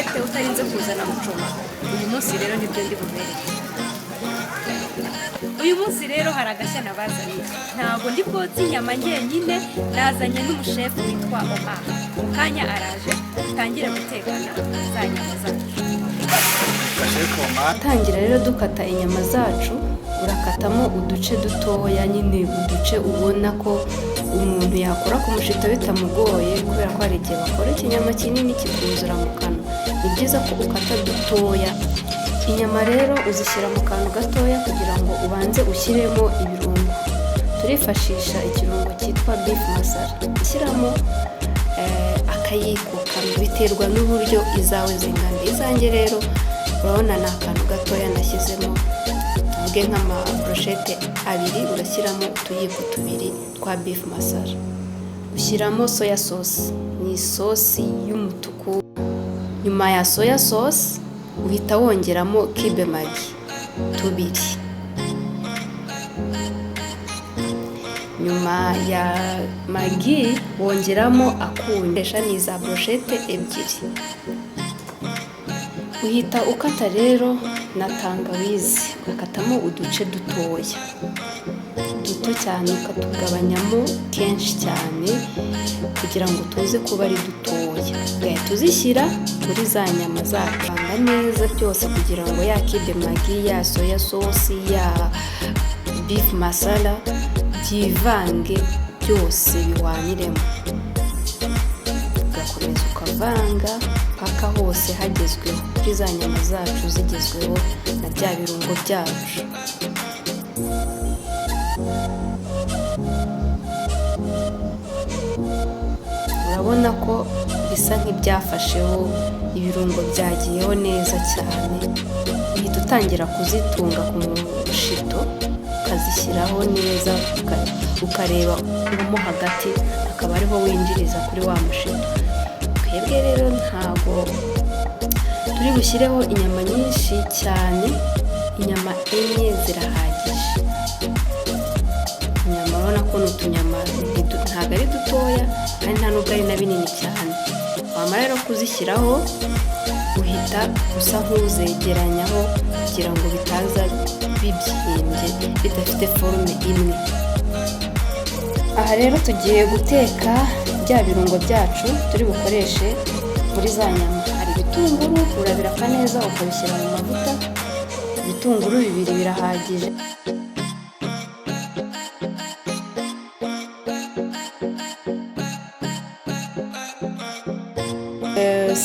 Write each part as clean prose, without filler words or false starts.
brochette utarinze kuzana mucoma. Uyu munsi rero nibyo ndi bubereke. Uyu munsi rero haragashya nabazanye. Ntabwo ndi bwotse inyama njyenyine, nazanye n'umushefu witwa Omar. Mukanya araje tangire gutekana za nyama zacu. Tangira rero dukata inyama zacu, urakatamo uduce dutoya nyine uduce ubona ko umuntu yakora ku mushito bitamugoye, kubera ko hari igihe bakora ikinyama kinini kikuzura mu kanwa. Ni byiza ko ukata dutoya. Inyama rero uzishyira mu kantu gatoya kugira ngo ubanze ushyiremo ibirungo. Turifashisha ikirungo cyitwa beef masala. Ushyiramo akayiko kamwe, biterwa n'uburyo izawe zingana. Izanjye rero urabona ni akantu gatoya nashyizemo, tuvuge nk'ama brochette abiri, urashyiramo utuyiko tubiri twa beef masala. Ushyiramo soya sauce, ni isosi y'umutuku. Nyuma ya soya sauce uhita wongeramo kibe magi tubiri. Nyuma ya magi wongeramo akunyu, ni za brochette ebyiri. Uhita ukata rero na tangawizi, ukatamo uduce dutoya duto cyane, ukatugabanyamo kenshi cyane kugira ngo tuze kuba ari dutoya. Ugahita uzishyira muri za nyama zacu, banga neza byose kugira ngo ya kibe magi, ya soya sauce, ya beef masala byivange byose biwaniremo. Ugakomeza ukavanga paka hose hagezweho, kuri za nyama zacu zigezweho na bya birungo byacu. Urabona ko bisa nk'ibyafasheho, ibirungo byagiyeho neza cyane. Uhita utangira kuzitunga ku mushito, ukazishyiraho neza, ukareba urimo hagati, akaba ariho winjiriza kuri wa mushito. Twebwe rero ntabwo turi bushyireho inyama nyinshi cyane, inyama 4 zirahagije. Inyama urabona ko n'utunyama ntabwo ari dutoya kandi nta nubwo ari na binini cyane. Wamara rero kuzishyiraho, uhita usa nk'uzegeranyaho kugira ngo bitaza bibyimbye bidafite forume imwe. Aha rero tugiye guteka bya birungo byacu turi bukoreshe muri za nyama. Hari ibitunguru, urabiraka neza ukabishyira mu mavuta. Ibitunguru 2 birahagije.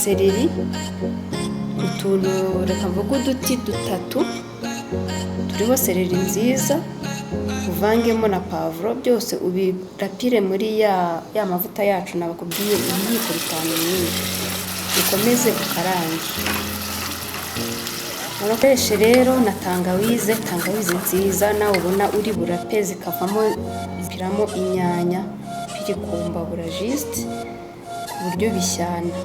Seleri, utuntu reka mvuga uduti 3 turiho seleri nziza, uvangemo na pavuro, byose ubirapire muri ya mavuta yacu nabakubwiye, ibiyiko 5 nyine. Ukomeze ukarange. Urakoreshe rero na tangawizi nziza, nawe ubona uri burape zikavamo, zikiramo inyanya biri kumbabura juste uburyo bishyana.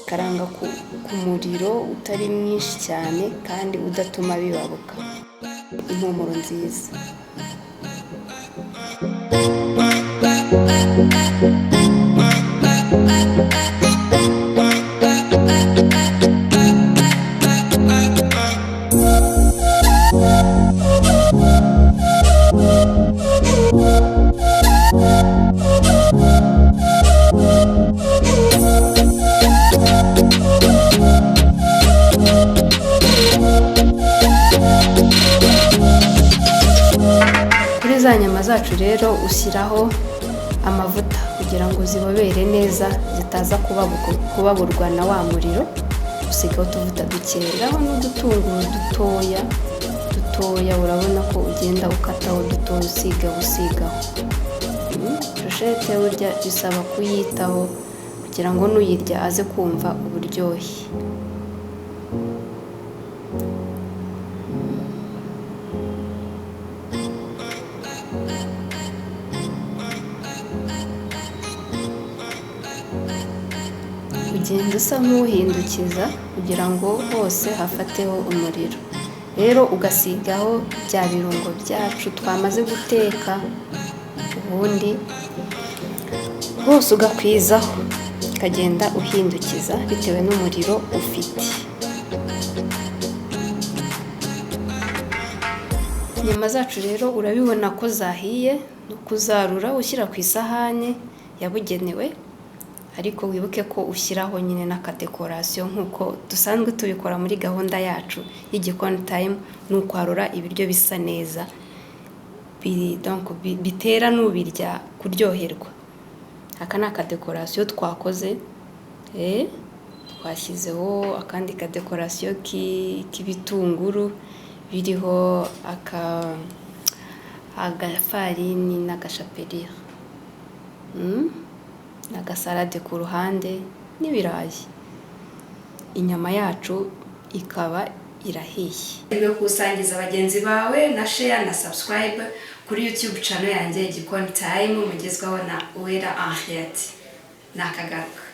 Karanga ku muriro utari mwinshi cyane kandi udatuma bibabuka. Impumuro nziza. Za nyama zacu rero ushyiraho amavuta kugira ngo zibobere neza, zitaza kubaburwa na wa muriro. Usigaho utuvuta dukeya, n'udutunguru dutoya, urabona ko ugenda ukataho dutoya, usigaho. Brochette burya bisaba kuyitaho kugira ngo nuyirya aze kumva uburyohe. Ugenda usa nk'uhindukiza kugira ngo hose hafateho umuriro. Rero ugasigaho bya birungo byacu twamaze guteka, ubundi hose ugakwizaho. ukagenda uhindukiza bitewe n'umuriro ufite. Inyama zacu rero urabibona ko zahiye, no kuzarura ushyira ku isahani yabugenewe, ariko wibuke ko ushyiraho nyine n'akadekorasiyo nk'uko dusanzwe tubikora muri gahunda yacu y'igikoni time, ni ukwarura ibiryo bisa neza bitera n'ubirya kuryoherwa. Aka ni akadekorasiyo twakoze, twashyizeho akandi kadekorasiyo k'ibitunguru biriho agafarini n'agashapelire, n'agasalade ku ruhande n'ibirayi. Inyama yacu ikaba irahiye. Rero kusangiza bagenzi bawe na share na subscribe kuri YouTube channel yanjye Igikoni Time, mugezwaho na Uwera Henriette. Nakagaruka.